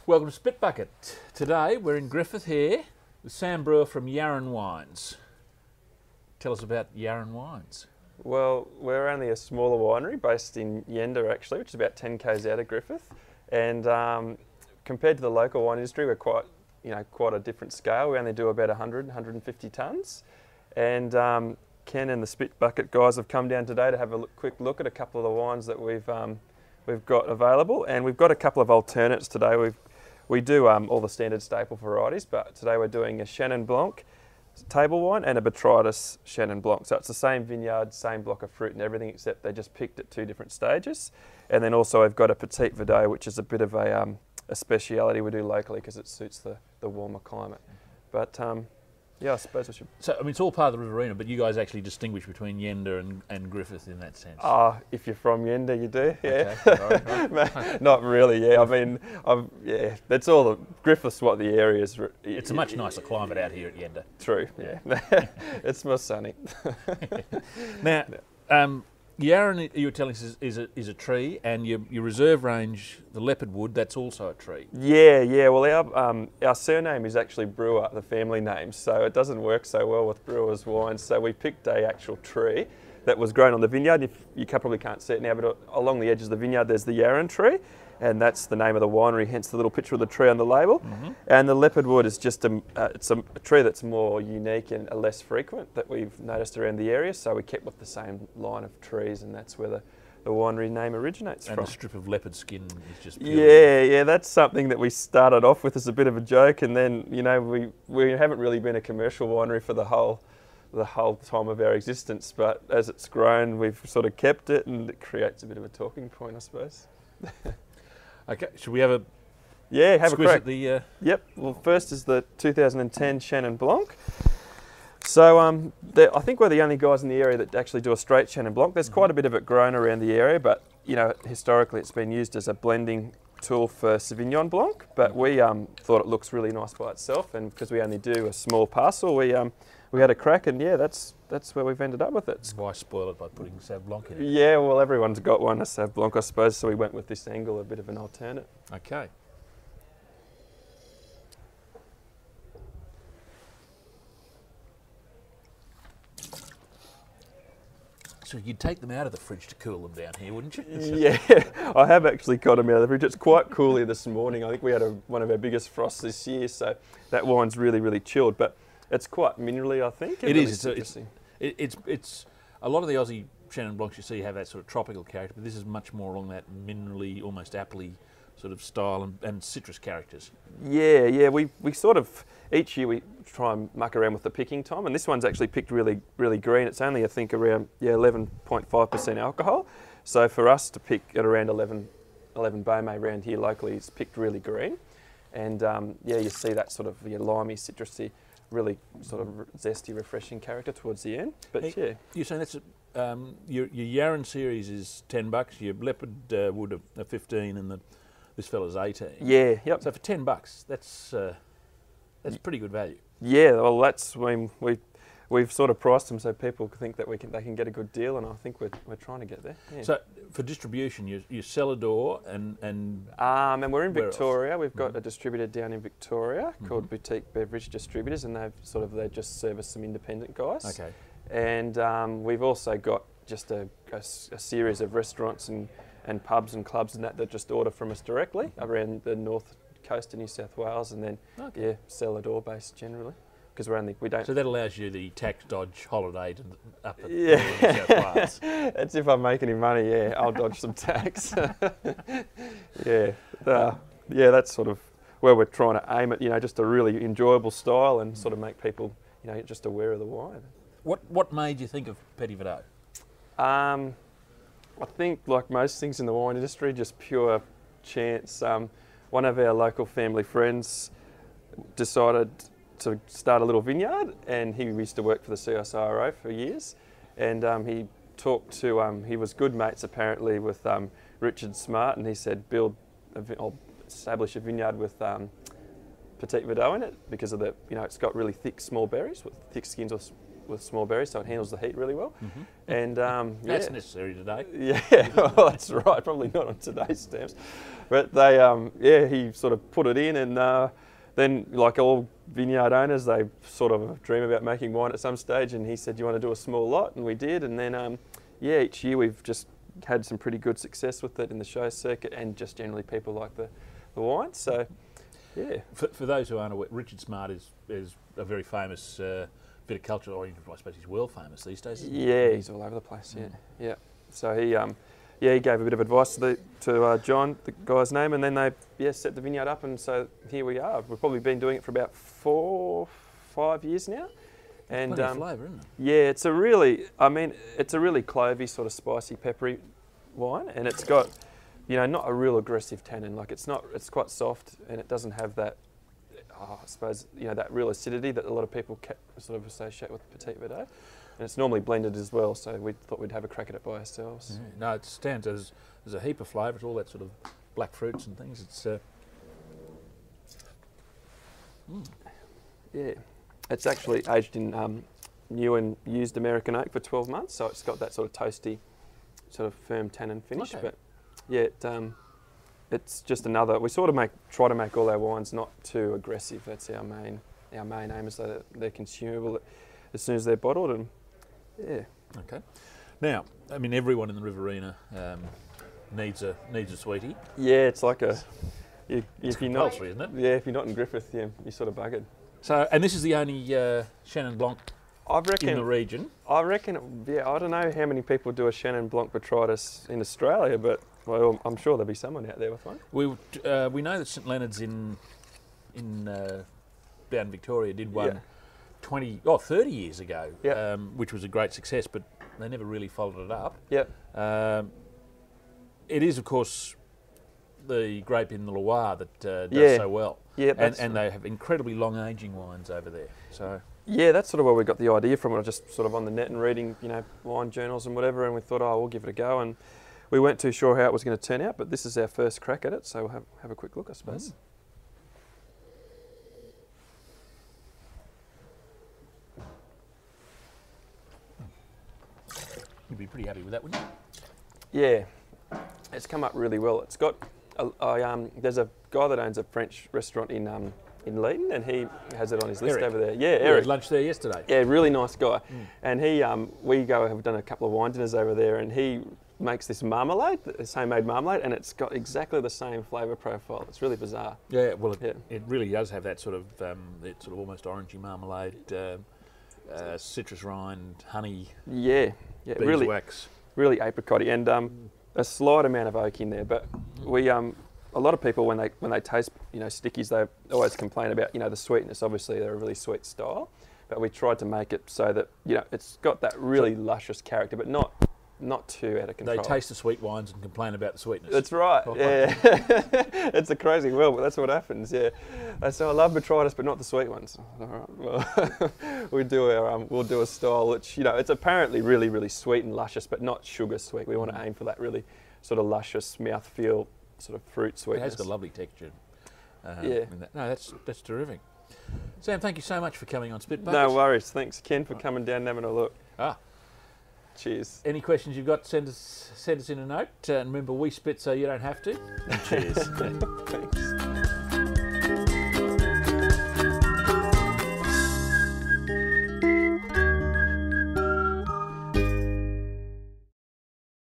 Welcome to Spitbucket. Today we're in Griffith here with Sam Brewer from Yarran Wines. Tell us about Yarran Wines. Well, we're only a smaller winery based in Yenda actually, which is about 10 k's out of Griffith. And compared to the local wine industry, we're quite a different scale. We only do about 100, 150 tonnes. And Ken and the Spitbucket guys have come down today to have a quick look at a couple of the wines that we've got available. And we've got a couple of alternates today. We do all the standard staple varieties, but today we're doing a Chenin Blanc table wine and a Botrytis Chenin Blanc. So it's the same vineyard, same block of fruit and everything, except they just picked at two different stages. And then also I've got a Petit Verdot, which is a bit of a speciality we do locally because it suits the warmer climate. But yeah, I suppose I should. So, I mean, it's all part of the Riverina, but you guys actually distinguish between Yenda and Griffith in that sense. If you're from Yenda, you do, yeah. Okay, right. Not really, yeah. I mean, yeah, that's all. Griffith's what the area is. It's a much nicer climate out here at Yenda. True, yeah. It's more sunny. Now, Yarran, you were telling us, is a tree, and your reserve range, the Leopardwood, that's also a tree. Yeah. Well, our surname is actually Brewer, the family name, so it doesn't work so well with Brewer's wines. So we picked a actual tree that was grown on the vineyard. You probably can't see it now, but along the edges of the vineyard, there's the Yarran tree, and that's the name of the winery. Hence the little picture of the tree on the label. Mm-hmm. And the Leopardwood is just it's a tree that's more unique and less frequent that we've noticed around the area. So we kept with the same line of trees, and that's where the winery name originates from. And a strip of leopard skin is just pure. Yeah, that's something that we started off with as a bit of a joke, and then we haven't really been a commercial winery for the whole time of our existence. But as it's grown, we've sort of kept it, and it creates a bit of a talking point, I suppose. Okay, should we have a have a crack at the? Yep. Well, first is the 2010 Chenin Blanc. So I think we're the only guys in the area that actually do a straight Chenin Blanc. There's quite a bit of it grown around the area, but historically it's been used as a blending tool for Sauvignon Blanc. But we thought it looks really nice by itself, and because we only do a small parcel, we had a crack, and yeah, that's where we've ended up with it. Why spoil it by putting Sauv Blanc in it? Yeah, well, everyone's got one, a Sauv Blanc, I suppose, so we went with this angle, a bit of an alternate. Okay. So you'd take them out of the fridge to cool them down here, wouldn't you? Yeah, I have actually got them out of the fridge. It's quite cool here this morning. I think we had one of our biggest frosts this year, so that wine's really, really chilled. But it's quite minerally, I think. It is. It's a lot of the Aussie Chenin Blancs you see have that sort of tropical character, but this is much more along that minerally, almost appley sort of style and citrus characters. Yeah. We sort of, each year we try and muck around with the picking time, and this one's actually picked really, really green. It's only, I think, around 11.5% alcohol. So for us to pick at around 11 Beaumay around here locally, it's picked really green. And you see that sort of limey, citrusy, really sort of zesty, refreshing character towards the end. But hey, you're saying that's your Yarran series is $10, your Leopardwood are 15, and this fella's 18. Yeah, yep. So for $10, that's pretty good value. Yeah, well, that's when we've sort of priced them so people think that they can get a good deal, and I think we're trying to get there. Yeah. So for distribution, you sell a door and we're in Victoria. We've got a distributor down in Victoria called Boutique Beverage Distributors, and they just service some independent guys. Okay. And we've also got just a series of restaurants and pubs and clubs and that just order from us directly around the north coast of New South Wales, and then sell a door based generally. Because we don't. So that allows you the tax dodge holiday up at New South Wales. That's if I make any money. Yeah, I'll dodge some tax. That's sort of where we're trying to aim at. Just a really enjoyable style and sort of make people, just aware of the wine. What made you think of Petit Verdot? I think, like most things in the wine industry, just pure chance. One of our local family friends decided to start a little vineyard, and he used to work for the CSIRO for years, and he talked to, he was good mates apparently with Richard Smart, and he said, I'll establish a vineyard with Petit Verdot in it because of the, it's got really thick small berries with thick skins or with small berries, so it handles the heat really well. And that's necessary today. Yeah, well, that's right. Probably not on today's stamps, but they, yeah, he sort of put it in, and then, like all vineyard owners, they sort of dream about making wine at some stage. And he said, "Do you want to do a small lot?" And we did. And then, yeah, each year we've just had some pretty good success with it in the show circuit, and just generally people like the wine. So, yeah. For those who aren't aware, Richard Smart is a very famous viticulture, or I suppose he's world famous these days. Isn't Yeah, he's all over the place. Yeah, yeah. So he, yeah, he gave a bit of advice to John, the guy's name, and then they set the vineyard up, and so here we are. We've probably been doing it for about 4 or 5 years now. And plenty of flavour, isn't it? Yeah, it's a really, I mean, it's a really clovey, sort of spicy, peppery wine, and it's got, you know, not a real aggressive tannin. Like it's quite soft, and it doesn't have that, I suppose, you know, that real acidity that a lot of people sort of associate with Petit Verdot. And it's normally blended as well, so we thought we'd have a crack at it by ourselves. Yeah. No, it stands as there's a heap of flavour. It's all that sort of black fruits and things. It's yeah, it's actually aged in new and used American oak for 12 months, so it's got that sort of toasty, sort of firm tannin finish. Okay. But yeah, it's just another. We sort of try to make all our wines not too aggressive. That's our main aim, is so that they're consumable as soon as they're bottled. And yeah. Okay. Now, I mean, everyone in the Riverina needs a sweetie. Yeah, it's like a. If you're not, isn't it? Yeah, if you're not in Griffith, yeah, you're sort of buggered. So, and this is the only Chenin Blanc in the region. I reckon. Yeah, I don't know how many people do a Chenin Blanc Botrytis in Australia, but well, I'm sure there'll be someone out there with one. We know that St Leonard's in down in Victoria did one. Yeah. 30 years ago, which was a great success, but they never really followed it up. Yep. It is, of course, the grape in the Loire that does so well. Yeah, and they have incredibly long aging wines over there. So yeah, that's sort of where we got the idea from. I was just sort of on the net and reading, you know, wine journals and whatever, and we thought, oh, we'll give it a go. And we weren't too sure how it was going to turn out, but this is our first crack at it, so we'll have a quick look, I suppose. You'd be pretty happy with that, wouldn't you? Yeah, it's come up really well. It's got, there's a guy that owns a French restaurant in Leeton, and he has it on his list over there. Yeah, Eric. We had lunch there yesterday. Yeah, really nice guy. And he, we have done a couple of wine dinners over there, and he makes this marmalade, this homemade marmalade, and it's got exactly the same flavour profile. It's really bizarre. Yeah, well, it really does have that sort of almost orangey marmalade, citrus rind, honey. Yeah, beeswax. Really apricotty, and a slight amount of oak in there. But we, a lot of people when they taste, you know, stickies, they always complain about, you know, the sweetness. Obviously, they're a really sweet style, but we tried to make it so that, you know, it's got that really luscious character, but not too out of control. They taste the sweet wines and complain about the sweetness. That's right. Yeah, it's a crazy world, but that's what happens. Yeah, so I love Botrytis, but not the sweet ones. All right. Well, we'll do a style which, you know, it's apparently really, really sweet and luscious, but not sugar sweet. We want to aim for that really sort of luscious mouthfeel, sort of fruit sweetness. It has got a lovely texture. Yeah. No, that's terrific. Sam, thank you so much for coming on Spitbucket. No worries. Thanks, Ken, for coming down and having a look. Cheers. Any questions you've got, send us in a note. And remember, we spit so you don't have to. And cheers. Thanks.